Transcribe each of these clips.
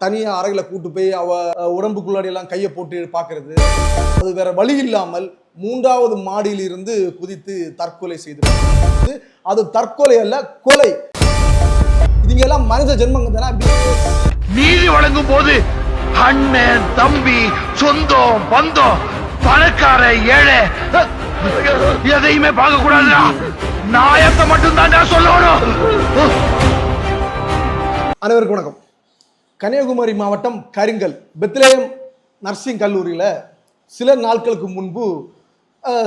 தனியா அறையில கூட்டு போய் அவ உடம்புக்குள்ளாடி எல்லாம் கையை போட்டு பார்க்கறது, அது வேற வழி இல்லாமல் 3வது மாடியில் இருந்து குதித்து தற்கொலை செய்து, அது தற்கொலை அல்ல கொலை. இதுங்க எல்லாம் மனித ஜென்மங்க தானே. நீதி வழங்கும் போது அண்ணன் தம்பி சொந்தம் பந்தம் பணக்கார ஏழை எதையுமே பார்க்க கூடாதுடா, நாயத்தை மட்டும் தான் சொல்லணும். அனைவருக்கும் வணக்கம். கன்னியாகுமரி மாவட்டம் கரிங்கல் பெத்லஹேம் நர்சிங் கல்லூரியில் சில நாட்களுக்கு முன்பு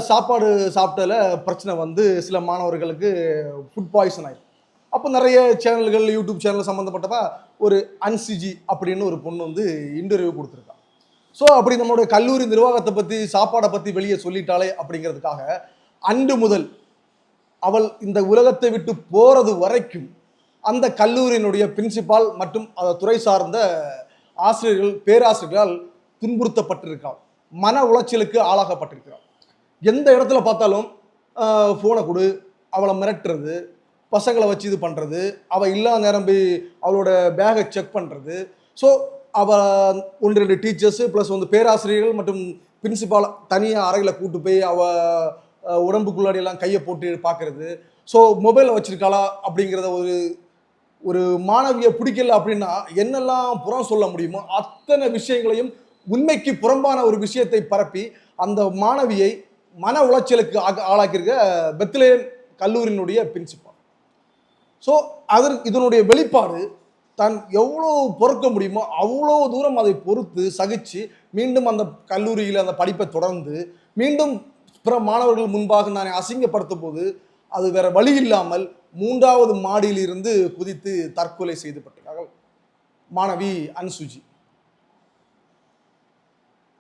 சாப்பாடு சாப்பிட்டதில் பிரச்சனை வந்து சில மாணவர்களுக்கு ஃபுட் பாய்சன் ஆயிடும். அப்போ நிறைய சேனல்கள், யூடியூப் சேனல் சம்மந்தப்பட்டதா ஒரு அன்சிஜி அப்படின்னு ஒரு பொண்ணு வந்து இன்டர்வியூ கொடுத்துருக்கா. ஸோ அப்படி நம்மளுடைய கல்லூரி நிர்வாகத்தை பற்றி, சாப்பாடை பற்றி வெளியே சொல்லிட்டாலே அப்படிங்கிறதுக்காக அன்று முதல் அவள் இந்த உலகத்தை விட்டு போகிறது வரைக்கும் அந்த கல்லூரியினுடைய பிரின்சிபால் மற்றும் துறை சார்ந்த ஆசிரியர்கள், பேராசிரியர்களால் துன்புறுத்தப்பட்டிருக்காள், மன உளைச்சலுக்கு ஆளாகப்பட்டிருக்கிறாள். எந்த இடத்துல பார்த்தாலும் ஃபோனை கொடு, அவளை மிரட்டுறது, பசங்களை வச்சு இது பண்ணுறது, அவள் இல்லாத நேரம் போய் அவளோட பேகை செக் பண்ணுறது. ஸோ அவள் 1-2 டீச்சர்ஸு ப்ளஸ் வந்து பேராசிரியர்கள் மற்றும் பிரின்சிபால் தனியாக அறையில் கூட்டு போய் அவள் உடம்புக்குள்ளாடி எல்லாம் கையை போட்டு பார்க்கறது. ஸோ மொபைலை வச்சுருக்காளா அப்படிங்கிறத ஒரு மாணவியை பிடிக்கல அப்படின்னா என்னெல்லாம் புறம் சொல்ல முடியுமோ அத்தனை விஷயங்களையும், உண்மைக்கு புறம்பான ஒரு விஷயத்தை பரப்பி அந்த மாணவியை மன உளைச்சலுக்கு ஆளாக்கியிருக்க பெத்லஹேம் கல்லூரியினுடைய பிரின்சிபால். ஸோ இதனுடைய வெளிப்பாடு தான் எவ்வளோ பொறுக்க முடியுமோ அவ்வளோ தூரம் அதை பொறுத்து சகிச்சு மீண்டும் அந்த கல்லூரியில் அந்த படிப்பை தொடர்ந்து மீண்டும் பிற மாணவர்கள் முன்பாக நான் அசிங்கப்படுத்தும் போது அது வேற வழி இல்லாமல் 3வது மாடியில் இருந்து குதித்து தற்கொலை செய்துபட்டார்கள் மாணவி அன்சுஜி.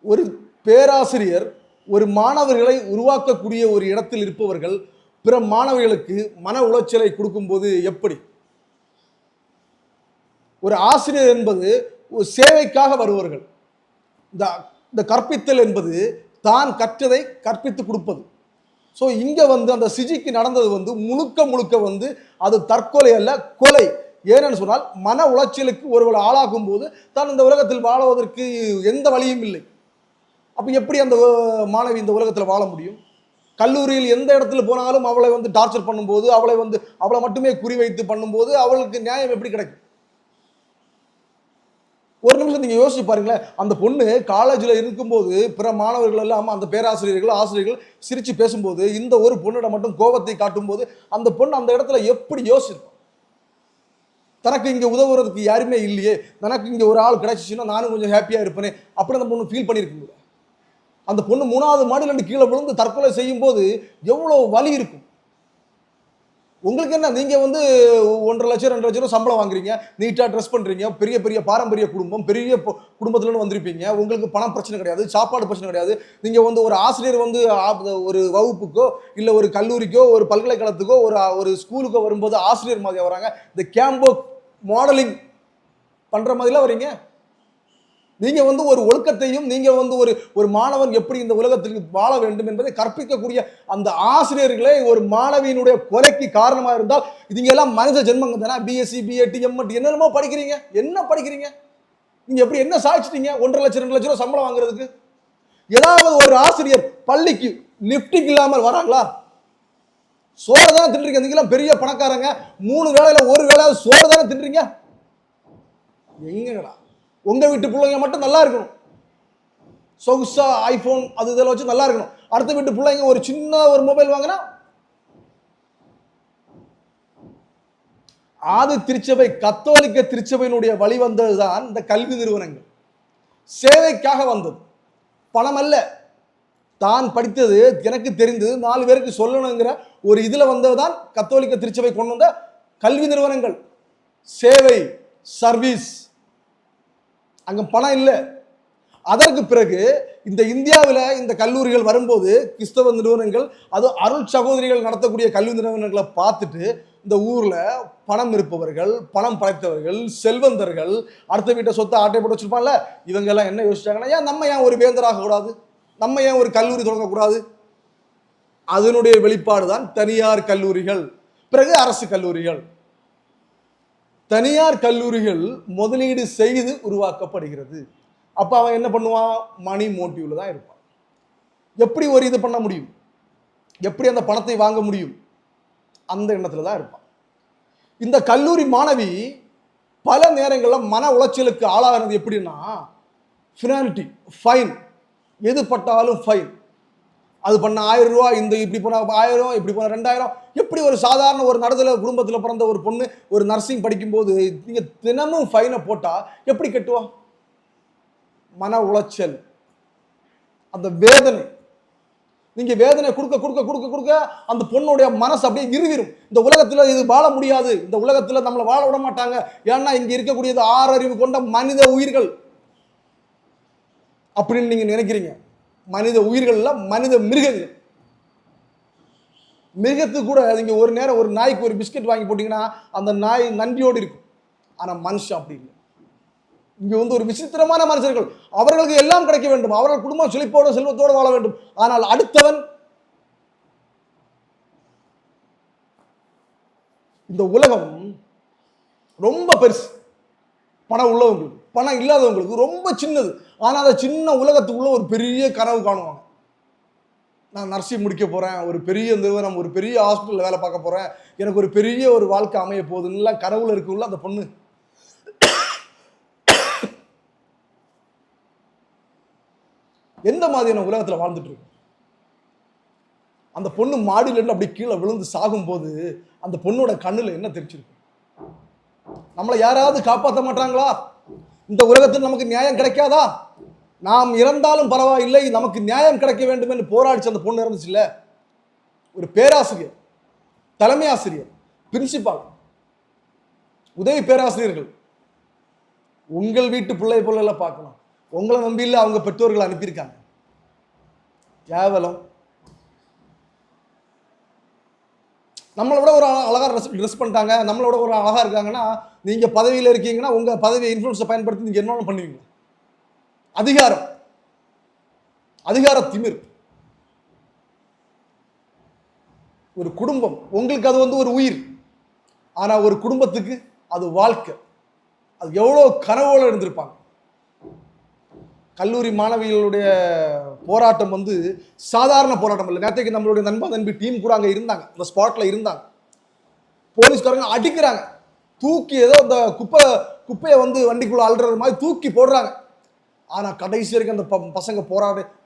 ஒரு பேராசிரியர் ஒரு மாணவர்களை உருவாக்கக்கூடிய ஒரு இடத்தில் இருப்பவர்கள் பிற மாணவர்களுக்கு மன உளைச்சலை கொடுக்கும்போது எப்படி? ஒரு ஆசிரியர் என்பது ஒரு சேவைக்காக வருவர்கள். இந்த கற்பித்தல் என்பது தான் கற்றதை கற்பித்து கொடுப்பது. ஸோ இங்கே வந்து அந்த சிஜிக்கு நடந்தது வந்து முழுக்க வந்து அது தற்கொலை அல்ல, கொலை. ஏன்னு சொன்னால் மன உளைச்சலுக்கு ஒருவர் ஆளாகும் போது தான் இந்த உலகத்தில் வாழுவதற்கு எந்த வழியும் இல்லை. அப்போ எப்படி அந்த மாணவி இந்த உலகத்தில் வாழ முடியும்? கல்லூரியில் எந்த இடத்துல போனாலும் அவளை வந்து டார்ச்சர் பண்ணும்போது, அவளை மட்டுமே குறிவைத்து பண்ணும்போது அவளுக்கு நியாயம் எப்படி கிடைக்கும்? ஒரு நிமிஷம் நீங்க யோசிச்சு பாருங்களேன். அந்த பொண்ணு காலேஜில் இருக்கும்போது பிற மாணவர்கள் எல்லாம், அந்த பேராசிரியர்கள், ஆசிரியர்கள் சிரிச்சு பேசும்போது இந்த ஒரு பொண்ணிடம் மட்டும் கோபத்தை காட்டும் போது அந்த பொண்ணு அந்த இடத்துல எப்படி யோசிச்சிருக்கும்? தனக்கு இங்க உதவுறதுக்கு யாருமே இல்லையே, தனக்கு இங்க ஒரு ஆள் கிடைச்சிச்சுன்னா நானும் கொஞ்சம் ஹாப்பியா இருப்பேனே அப்படி அந்த பொண்ணு ஃபீல் பண்ணியிருக்குங்க. அந்த பொண்ணு 3வது மாடியில கீழே விழுந்து தற்கொலை செய்யும் போது எவ்வளவு வலி இருக்கும். உங்களுக்கு என்ன, நீங்க வந்து 1.5 லட்சம் 2 லட்சம் சம்பளம் வாங்குறீங்க, நீட்டா ட்ரெஸ் பண்றீங்க, பெரிய பாரம்பரிய குடும்பம், பெரிய குடும்பத்துல வந்திருப்பீங்க, உங்களுக்கு பணம் பிரச்சனை கிடையாது, சாப்பாடு பிரச்சனை கிடையாது. நீங்க வந்து ஒரு ஆசிரியர் வந்து ஒரு வகுப்புக்கோ இல்ல ஒரு கல்லூரிக்கோ ஒரு பல்கலைக்கழகத்துக்கோ ஒரு ஸ்கூலுக்கோ வரும்போது ஆசிரியர் மாதிரி வராங்க, இந்த கேம்போ மாடலிங் பண்ற மாதிரிலாம் வரீங்க. நீங்க வந்து ஒரு ஒழுக்கத்தையும், நீங்க வந்து ஒரு மாணவன் எப்படி இந்த உலகத்திற்கு வாழ வேண்டும் என்பதை கற்பிக்கக்கூடிய அந்த ஆசிரியர்களே ஒரு மாணவியினுடைய கொலைக்கு காரணமா இருந்தால் இதுங்க எல்லாம் மனித ஜென்மங்க தானே. பிஎஸ்சி, பிஎட், எம்எட் என்னென்னமோ படிக்கிறீங்க. என்ன படிக்கிறீங்க நீங்க? எப்படி என்ன சாதிச்சிட்டீங்க? 1.5 லட்சம் 2 லட்சம் சம்பளம் வாங்குறதுக்கு? ஏதாவது ஒரு ஆசிரியர் பள்ளிக்கு லிப்டிங் இல்லாமல் வராங்களா? சோறு தானே தின்றீங்க. நீங்க எல்லாம் பெரிய பணக்காரங்க, 3 வேளையில ஒரு வேளை சோறு தானே தின்றீங்க. எங்கடா உங்க வீட்டு பிள்ளைங்க மட்டும் நல்லா இருக்கணும், சொகுசா ஐபோன் அது இதெல்லாம் வச்சு நல்லா இருக்கணும். அடுத்த வீட்டு பிள்ளைங்க ஒரு சின்ன ஒரு மொபைல் வாங்கினா, ஆதி திருச்சபை கத்தோலிக்க திருச்சபையினுடைய வழி வந்ததுதான் இந்த கல்வி நிறுவனங்கள். சேவைக்காக வந்தது, பணம் அல்ல. தான் படித்தது எனக்கு தெரிந்தது 4 பேருக்கு சொல்லணுங்கிற ஒரு இதுல வந்ததுதான் கத்தோலிக்க திருச்சபை கொண்டு வந்த கல்வி நிறுவனங்கள். சேவை, சர்வீஸ், அங்க பணம் இல்லை. அதற்கு பிறகு இந்த இந்தியாவில் இந்த கல்லூரிகள் வரும்போது கிறிஸ்தவ நிறுவனங்கள், அது அருள் சகோதரிகள் நடத்தக்கூடிய கல்வி நிறுவனங்களை பார்த்துட்டு இந்த ஊர்ல பணம் இருப்பவர்கள், பணம் படைத்தவர்கள், செல்வந்தர்கள், அடுத்த வீட்டை சொத்தை ஆட்டை போட்டு வச்சிருப்பாங்கல்ல, இவங்க எல்லாம் என்ன யோசிச்சாங்கன்னா, நம்ம ஏன் ஒரு வேந்தராக கூடாது, நம்ம ஏன் ஒரு கல்லூரி தொடங்கக்கூடாது? அதனுடைய வெளிப்பாடு தான் தனியார் கல்லூரிகள், பிறகு அரசு கல்லூரிகள். தனியார் கல்லூரிகள் முதலீடு செய்து உருவாக்கப்படுகிறது. அப்ப அவன் என்ன பண்ணுவான்? மணி மோட்டிவ்ல தான் இருப்பான். எப்படி ஒரு இது பண்ண முடியும், எப்படி அந்த பணத்தை வாங்க முடியும், அந்த எண்ணத்துல தான் இருப்பான். இந்த கல்லூரி மாணவி பல நேரங்களில் மன உளைச்சலுக்கு ஆளாகிறது எப்படின்னா, ஃபினாலிட்டி, ஃபைன், எது பட்டாலும் ஃபைன். அது பண்ண 1000 ரூபா, இந்த இப்படி போன 1000, இப்படி போன 2000. எப்படி ஒரு சாதாரண ஒரு நடுத்தர குடும்பத்தில் பிறந்த ஒரு பொண்ணு ஒரு நர்சிங் படிக்கும்போது நீங்க தினமும் ஃபைனை போட்டா எப்படி கட்டுவா? மன உளைச்சல், அந்த வேதனை. நீங்க வேதனை கொடுக்க கொடுக்க கொடுக்க கொடுக்க அந்த பொண்ணுடைய மனசு அப்படியே இருவிரும். இந்த உலகத்துல இது வாழ முடியாது, இந்த உலகத்துல நம்மளை வாழ விட மாட்டாங்க. ஏன்னா இங்க இருக்கக்கூடியது 6 அறிவு கொண்ட மனித உயிர்கள் அப்படின்னு நீங்க நினைக்கிறீங்க. மனித உயிர்கள்ல மனித மிருகங்கள். மிருகத்துக்கு கூட நீங்க ஒரு நேரம் ஒரு நாய்க்கு ஒரு பிஸ்கட் வாங்கி போட்டீங்கன்னா அந்த நாய் நன்றியோடு இருக்கும். ஆனா மனுஷன் அப்படி இல்லை. இங்க ஒரு விசித்திரமான மனுஷர்கள். அவர்களுக்கு எல்லாம் கிடைக்க வேண்டும், அவர்கள் குடும்பம் செழிப்போடு செல்வத்தோடு வாழ வேண்டும். ஆனால் அடுத்தவன், இந்த உலகம் ரொம்ப பெருசு. பணம் உள்ளவங்களுக்கு, பணம் இல்லாதவங்களுக்கு ரொம்ப சின்னது. ஆனால் அந்த சின்ன உலகத்துக்குள்ள ஒரு பெரிய கனவு காணுவாங்க. நான் நர்சிங் முடிக்க போறேன், ஒரு பெரிய நிறுவனம், ஒரு பெரிய ஹாஸ்பிட்டல் வேலை பார்க்க போறேன், எனக்கு ஒரு பெரிய ஒரு வாழ்க்கை அமைய போகுதுன்னு கனவுல இருக்குள்ள அந்த பொண்ணு. எந்த மாதிரியான உலகத்தில் வாழ்ந்துட்டு இருக்கு? அந்த பொண்ணு மாடியில இருந்து அப்படி கீழே விழுந்து சாகும் போது அந்த பொண்ணோட கண்ணுல என்ன தெரிச்சிருக்கு? நம்மளை யாராவது காப்பாற்ற மாட்டாங்களா? இந்த உலகத்தில் நமக்கு நியாயம் கிடைக்காதா? நாம் இறந்தாலும் பரவாயில்லை, நமக்கு நியாயம் கிடைக்க வேண்டும் என்று போராடிச்சு அந்த பொண்ணு இருந்துச்சுல்ல. ஒரு பேராசிரியர், தலைமை ஆசிரியர், பிரின்சிபால், உதவி பேராசிரியர்கள் உங்கள் வீட்டு பிள்ளை போல பார்க்கணும். உங்களை நம்பி இல்லை, அவங்க பெற்றோர்கள் அனுப்பியிருக்காங்க. கேவலம். நம்மளை விட ஒரு அழகா ட்ரெஸ் பண்ணிட்டாங்க, நம்மளை விட ஒரு அழகா இருக்காங்கன்னா நீங்க பதவியில் இருக்கீங்கன்னா உங்க பதவியை இன்ஃப்ளூயன்ஸை பயன்படுத்தி நீங்க என்ன பண்ணுவீங்க? அதிகாரம், அதிகார திமிர். ஒரு குடும்பம் உங்களுக்கு அது ஒரு உயிர். ஆனா ஒரு குடும்பத்துக்கு அது வாழ்க்கை. அது எவ்வளவு கனவோடு இருந்திருப்பாங்க. கல்லூரி மாணவிகளுடைய போராட்டம் சாதாரண போராட்டம் இல்லை. நேற்றைக்கு நம்மளுடைய நண்பி டீம் கூட அங்கே இருந்தாங்க, அந்த ஸ்பாட்ல இருந்தாங்க. போலீஸ்காரங்க அடிக்கிறாங்க, தூக்கி ஏதோ அந்த குப்பையை வண்டிக்குள்ள அல்றது மாதிரி தூக்கி போடுறாங்க. ஆனா கடைசி வரைக்கும் அந்த பசங்க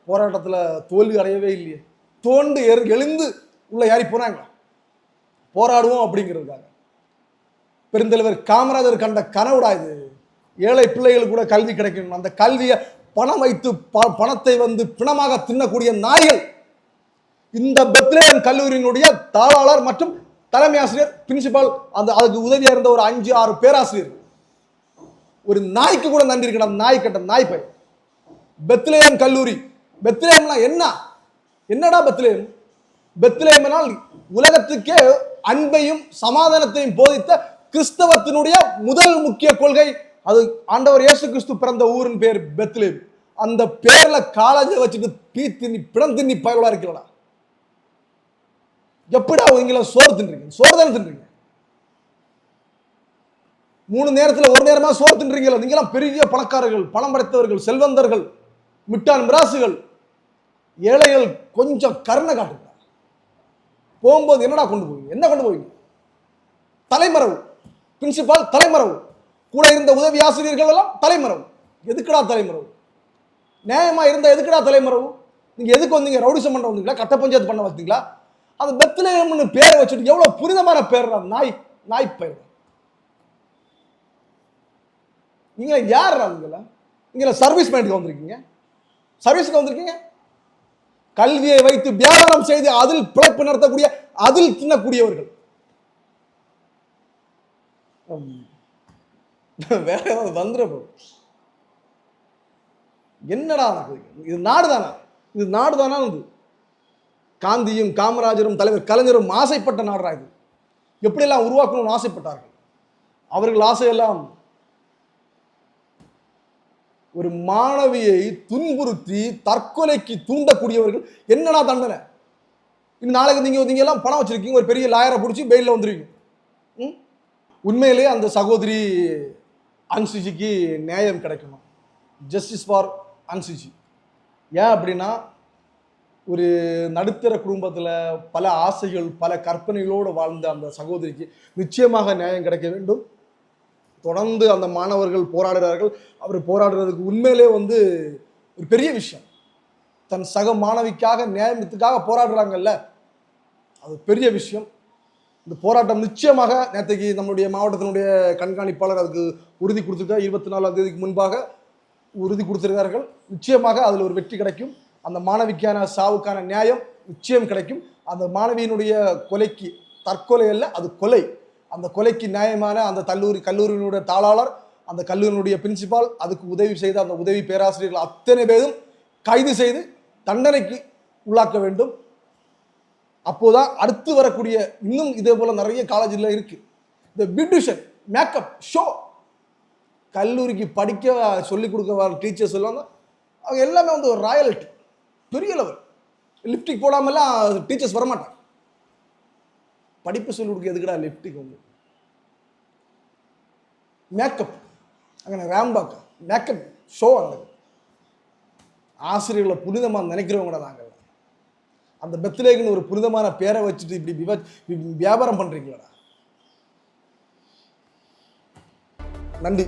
போராட்டத்தில் தோல்வி அடையவே இல்லையே. தோண்டு எழுந்து உள்ள ஏறி போனாங்க, போராடுவோம் அப்படிங்கிறதுக்காக. பெருந்தலைவர் காமராஜர் கண்ட கனவுடா இது. ஏழை பிள்ளைகள் கூட கல்வி கிடைக்கணும். அந்த கல்வியை பணம் வைத்து பணத்தை பிணமாக தின்னக்கூடிய நாய்கள். இந்த பெத்லேயம் கல்லூரியினுடைய தாளாளர் மற்றும் தலைமை ஆசிரியர், பிரின்சிபால், அதுக்கு உதவியா இருந்த ஒரு 5-6 பேராசிரியர். ஒரு நாய்க்கு கூட நன்றி இருக்கணும். நாய் கட்ட நாய் பை. பெத்லேயம் கல்லூரி. பெத்லேயம்னா என்னடா பெத்லேயம்? பெத்லேயம்னால் உலகத்துக்கே அன்பையும் சமாதானத்தையும் போதித்த கிறிஸ்தவத்தினுடைய முதல் முக்கிய கொள்கை. அது ஆண்டவர் இயேசு கிறிஸ்து பிறந்த ஊரின் பேர் பெத்லேம். அந்த பேர்ல காலேஜை வச்சுட்டு பிணம் தின்னி பயலா இருக்கிறா. எப்படா நீங்கள சோறு தின்றீங்க? சோறு தானே தின்றீங்க. 3 நேரத்தில் 1 நேரமா சோறு தின்றீங்களா? நீங்களாம் பெரிய பணக்காரர்கள், பணம் படைத்தவர்கள், செல்வந்தர்கள், மிட்டான் மிராசுகள். ஏழைகள் கொஞ்சம் கருணை காட்டுங்க. போகும்போது என்னடா கொண்டு போவீங்க? என்ன கொண்டு போவீங்க? தலைமறைவு. பிரின்சிபால் தலைமறைவு, கூட இருந்த உதவி ஆசிரியர்கள் எல்லாம் தலைமறைவு. எதுக்குடா தலைமறைவு? நியாயமா இருந்தா எதுக்குடா தலைமறைவு? நீங்க எதுக்கு வந்தீங்க? ரவுடிசம் பண்ண வந்தீங்களா? கட்ட பஞ்சாயத்து பண்ண வந்தீங்களா? அது பெத்லேயம்னு பேரை வச்சுட்டு எவ்வளவு புனிதமான பேர். நாய் பெயர். நீங்க யார்? நீங்க சர்வீஸ் மைண்டுக்கு வந்திருக்கீங்க. சர்வீஸ்க்கு வந்திருக்கீங்க. கல்வியை வைத்து வியாபாரம் செய்து அதில் பிழைப்பு நடத்தக்கூடிய, அதில் தின்னக்கூடியவர்கள். வேற ஏதாவது வந்துட என்னடா இது? நாடுதானா? இது நாடுதானா? காந்தியும் காமராஜரும் தலைவர் கலைஞரும் ஆசைப்பட்ட நாடுறா இது. எப்படியெல்லாம் உருவாக்கணும்னு ஆசைப்பட்டார்கள். அவர்கள் ஆசையெல்லாம் ஒரு மாணவியை துன்புறுத்தி தற்கொலைக்கு தூண்டக்கூடியவர்கள். என்னடா தண்டனை? இன்னும் நாளைக்கு நீங்க எல்லாம் பணம் வச்சிருக்கீங்க, ஒரு பெரிய லாயரை பிடிச்சி பெயில வந்துருவீங்க. உண்மையிலே அந்த சகோதரி அன்சுஜிக்கு நியாயம் கிடைக்கணும். Justice for Anshuji. ஏன் அப்படின்னா, ஒரு நடுத்தர குடும்பத்தில் பல ஆசைகள் பல கற்பனைகளோடு வாழ்ந்த அந்த சகோதரிக்கு நிச்சயமாக நியாயம் கிடைக்க வேண்டும். தொடர்ந்து அந்த மாணவர்கள் போராடுகிறார்கள். அவர் போராடுறதுக்கு உண்மையிலே வந்து ஒரு பெரிய விஷயம். தன் சக மாணவிக்காக நியாயத்துக்காக போராடுறாங்கல்ல, அது பெரிய விஷயம். இந்த போராட்டம் நிச்சயமாக நேற்றைக்கு நம்முடைய மாவட்டத்தினுடைய கண்காணிப்பாளர் அதுக்கு உறுதி கொடுத்துருக்கார். 24ஆம் தேதிக்கு முன்பாக உறுதி கொடுத்திருக்கார்கள். நிச்சயமாக அதில் ஒரு வெற்றி கிடைக்கும். அந்த மாணவிக்கான சாவுக்கான நியாயம் நிச்சயம் கிடைக்கும். அந்த மாணவியினுடைய கொலைக்கு தற்கொலை அல்ல, அது கொலை. அந்த கொலைக்கு நியாயமான அந்த கல்லூரியினுடைய தாளாளர், அந்த கல்லூரியினுடைய பிரின்சிபால், அதுக்கு உதவி செய்த அந்த உதவி பேராசிரியர்கள் அத்தனை பேரும் கைது செய்து தண்டனைக்கு உள்ளாக்க வேண்டும். அப்போதான் அடுத்து வரக்கூடிய இன்னும் இதே போல நிறைய காலேஜில் இருக்கு. இந்த பியூட்டிஷியன் மேக்கப் ஷோ கல்லூரிக்கு படிக்க சொல்லிக் கொடுக்க வர டீச்சர்ஸ் சொல்லுவாங்க. அவங்க எல்லாமே வந்து ஒரு ராயல்ட்டி, பெரிய லெவல். லிப்டிக் போடாமலாம் டீச்சர்ஸ் வரமாட்டாங்க. படிப்பு சொல்லிக் கொடுக்க எதுக்கடா லிப்டிக்? வந்து மேக்கப் அங்கே ரேம்பாக் மேக்கப் ஷோ. அந்த ஆசிரியர்களை புனிதமாக நினைக்கிறவங்கடா நாங்கள். அந்த பெத்லேகன் ஒரு புனிதமான பேரை வச்சுட்டு இப்படி வியாபாரம் பண்றீங்களா? நன்றி.